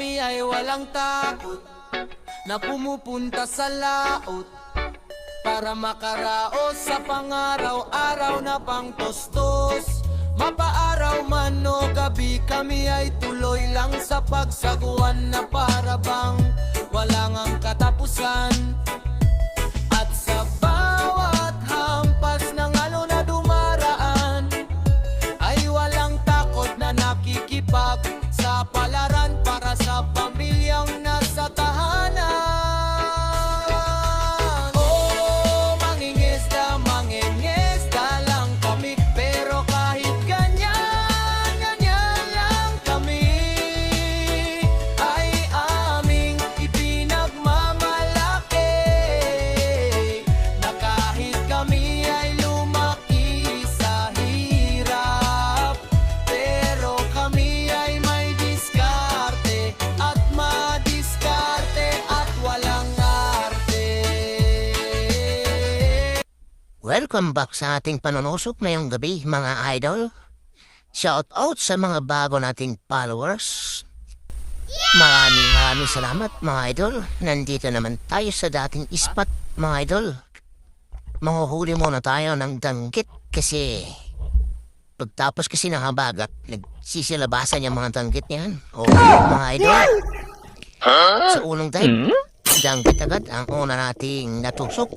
kami ay walang takot na pumupunta sa laot para makaraos sa pangaraw-araw na pangtostos. Mapaaraw man o gabi, kami ay tuloy lang sa pagsaguan na para bang walang ang katapusan. At sa bawat hampas ng alo na dumaraan ay walang takot na nakikipag sa palaran para sa pamilyang nasa tahanan. Oh, mangingisda lang kami, pero kahit ganyan lang kami ay aming ipinagmamalaki na kahit kami ay lumaki sa hirap, pero kami ay may diskarte at madiskarte at walang arte. Welcome back sa ating panunusok ngayong gabi, mga idol. Shout out sa mga bago nating followers. Maraming salamat, mga idol. Nandito naman tayo sa dating spot, mga idol. Mahuhuli muna tayo ng danggit kasi pagtapos kasi ng habagat, nagsisilabasan yung mga danggit niyan. O, mga idol. Sa unang dive, danggit agad ang una nating natusok.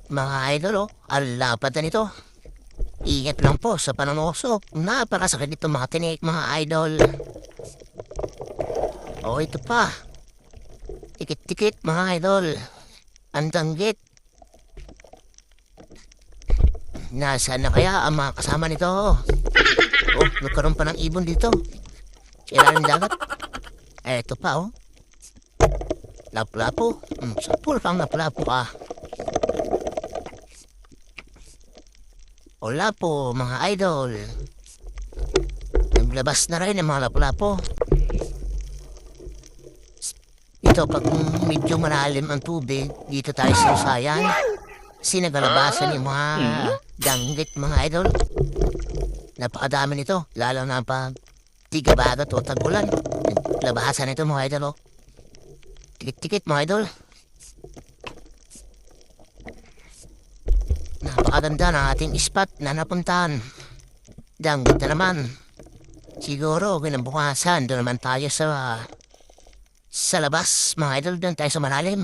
Mga idol, ang lapad na nito. Ingat lang po sa panunusok. Napakasakit nito mga tinik, mga idol. O, ito pa. Tikit-tikit, mga idol. Ang danggit. Nasaan na kaya ang mga kasama nito? Oh, nagkaroon pa ng ibon dito. Sa ilalim dagat. Ito pa, oh. Lapu-lapu. Sa pool pang lapu-lapu ka. Wala po, mga idol. Naglabas na rin ang mga lapu-lapu. Ito, pag medyo malalim ang tubig, dito tayo sa sayan. Sinagalabasan yung mga danggit, mga idol. Napakadami nito, lalo na pag tigabagat o tagulan. Labasan nito, mga idol. Tikit-tikit, mga idol. Napakaganda ng ating spot na napuntahan. Danggit na naman. Siguro, kinabukasan, doon naman tayo sa labas, mga idol. Doon tayo sa malalim.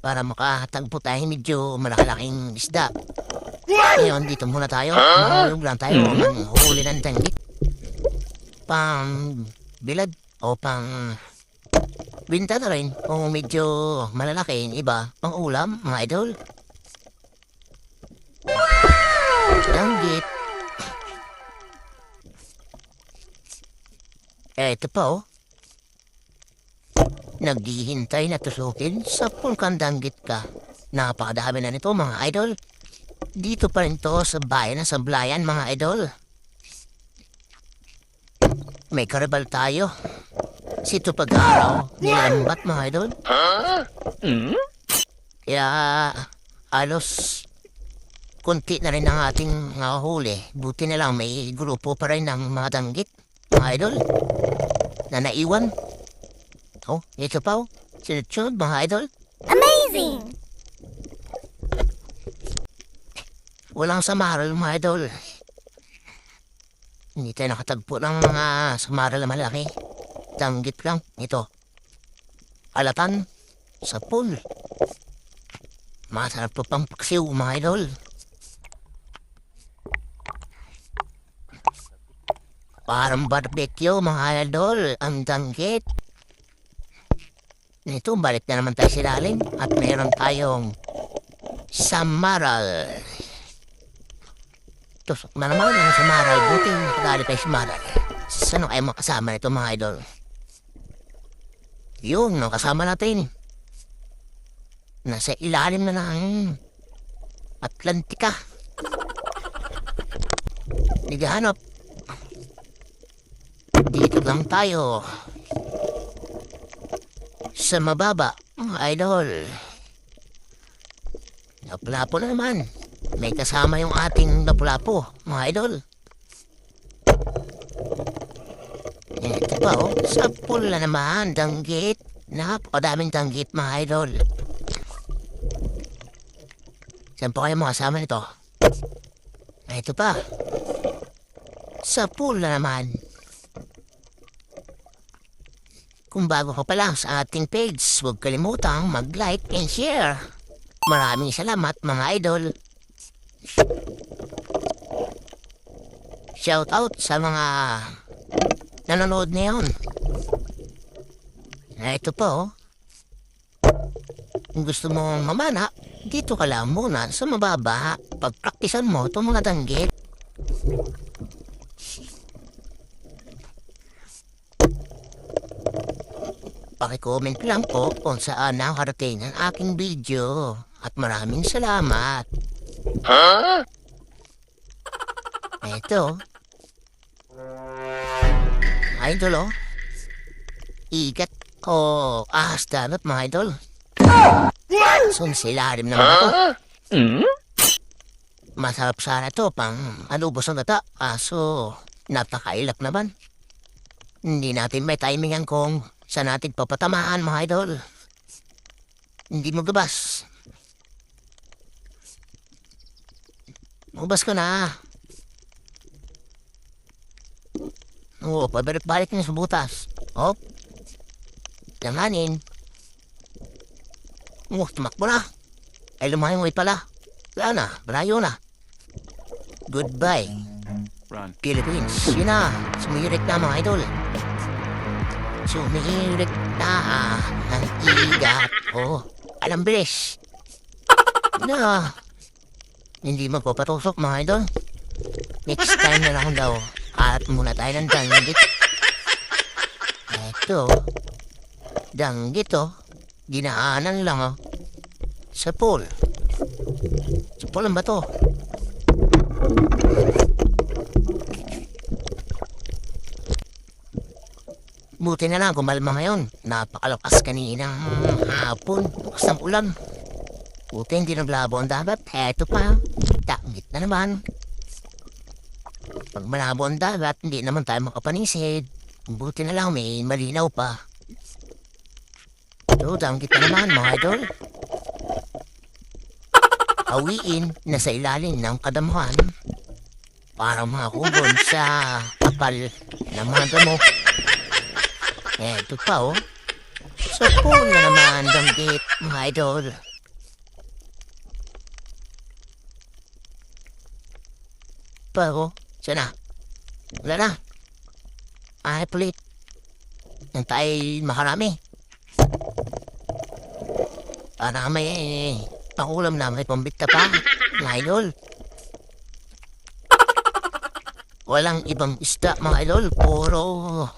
Para makatagpo tayo medyo malakalaking isda. Ngayon, dito muna tayo. Mahulog lang tayo. Manghuli ng danggit. Pang bilad o pang binta na rin. Kung medyo malalaki yung iba, pang ulam, mga idol. Danggit. Ito pa, oh. Naghihintay na tusukin sa pulkan danggit ka. Napakadami na nito, mga idol. Dito pa rin to sa bayan na Sablayan, mga idol. May karibal tayo. Sito pag-araw, nilambat, mga idol. Kaya, alos kunti na rin ang ating huli. Buti na lang may grupo pa rin ng mga danggit, mga idol, na naiwan. Oh, ito pa, oh. Sunod-sunod, mga idol. Amazing! Walang samaral, mga idol. Hindi tayo nakatagpo ng mga samaral na malaki. Danggit lang. Ito. Alatan. Sa pool. Masarap po pang paksiw, mga idol. Parang barbecue, mga idol. Ang danggit. Ito, balik na naman tayo sa ilalim. At mayroon tayong samaral. Tusok na naman yung samaral. Buti yung nakadali tayo samaral. Saan kayo makasama nito, mga idol? Yung nakasama natin. Nasa ilalim na ng Atlantika. Naghahanap. Dito lang tayo. Sa mababa, mga idol. Lapu-lapu na naman. May kasama yung ating lapu-lapu, mga idol. Ito Ito pa oh, sa pool na naman, danggit. Napakadaming danggit mga idol. Saan po kayo mga kasama nito? Ito pa. Sa pool na naman. Kung bago ka pa lang sa ating page, huwag kalimutang mag-like and share. Maraming salamat mga idol. Shout out sa mga nanonood ngayon. Ito po oh. Kung gusto mong mamana, dito ka lang muna sa mababa. Pagpraktisan mo itong mga danggit. Paki-comment lang po kung saan nakarating ang aking video. At maraming salamat. Ito. Idol oh. Ikat ko ahas dapat mga idol. Sunsilarim naman ako. Masarap sana to pang anubos ng tata. Kaso napakailap naman. Hindi natin may timingan kung saan natin papatamaan mga idol. Hindi mo gabas. Mabas ko na. Oo, pabalik-balik niya sa butas. Hop. Langanin. Tumakbo na. Ay, lumayangoy pala. Wala na, balayo na. Goodbye. Run. Philippines. Yun na, sumirik na mga idol. Sumirik na ang igat. Oh, alam bilis. Na, hindi magpapatusok mga idol. Next time na lang daw. At muna tayo ng danggit. Eto. Danggit oh. Dinaanan lang oh. Sa pool. Sa pool ang bato. Buti na lang kumalma ngayon. Napakalakas kaninang hapon. Bukas ng ulan. Buti hindi naglabo ang dagat. Eto pa. Danggit na naman. Pag malabo ang dagat, hindi naman tayo makapanisid. Buti na lang may malinaw pa. So, danggit na naman mga idol. Hawiin na sa ilalim ng kadamhan para makakubon sa kapal ng mga damo. Eto pa oh. Sa pool na naman danggit mga idol. Pero, sana. Wala na. Ay, pulit. Nang tayo makarami. Para may pangulam na may pambita pa. Mga idol. Walang ibang isda mga idol. Puro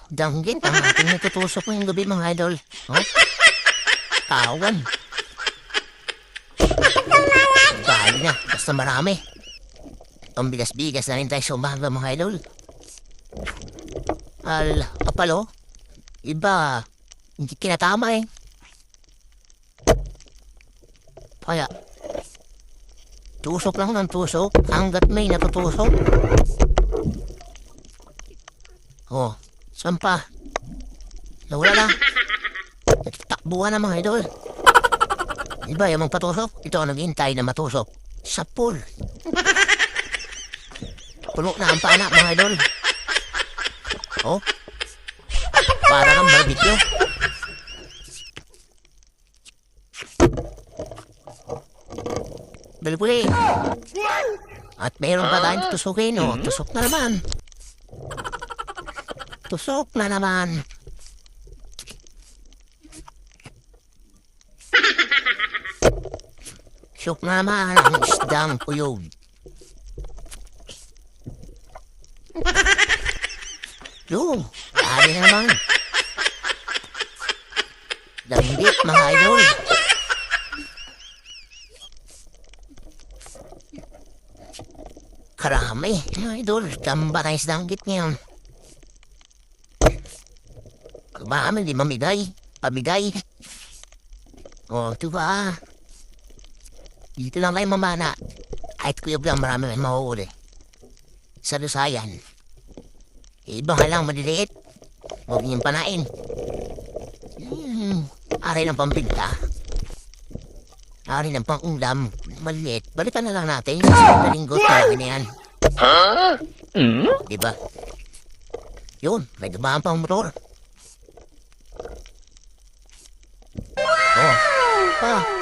danggit ang ating natutusok ngayong gabi mga idol. Oh? Tawan. Dahil na. Basta marami. Ang bigas-bigas na rin tayo sa umaga mga idol. Kapalo. Iba, hindi kinatama eh. Kaya, tusok lang ng tusok hanggat may natutusok. Oh, saan pa? Nawala na. Takbuhan na mga idol. Iba yung magpatusok, ito ang naghihintay na matusok. Sa pool. Puno na ang paana mga idol. Oh. Para kang barbecue. Dali-puli. At mayroon pa tayong tusukin oh. Tusok na naman. Tusok na naman. Tusok na naman ang isdang puyog. Yung, dali na naman. Danggit mga idol. Karami, mga idol. Tamba na danggit ngayon. Marami di mamigay. Pamigay. O, diba? Dito lang tayo mamana. Kahit kuyog lang marami may mahuhuli. Sa Lusayan. Iba nga lang maliliit. Huwag niyong panain. Aray ng pambigta. Aray ng pang-ulam. Maliit. Balikan na lang natin. Sa linggo, talaga na yan. Diba? Yun, may dumaan pang motor. Oh, pa,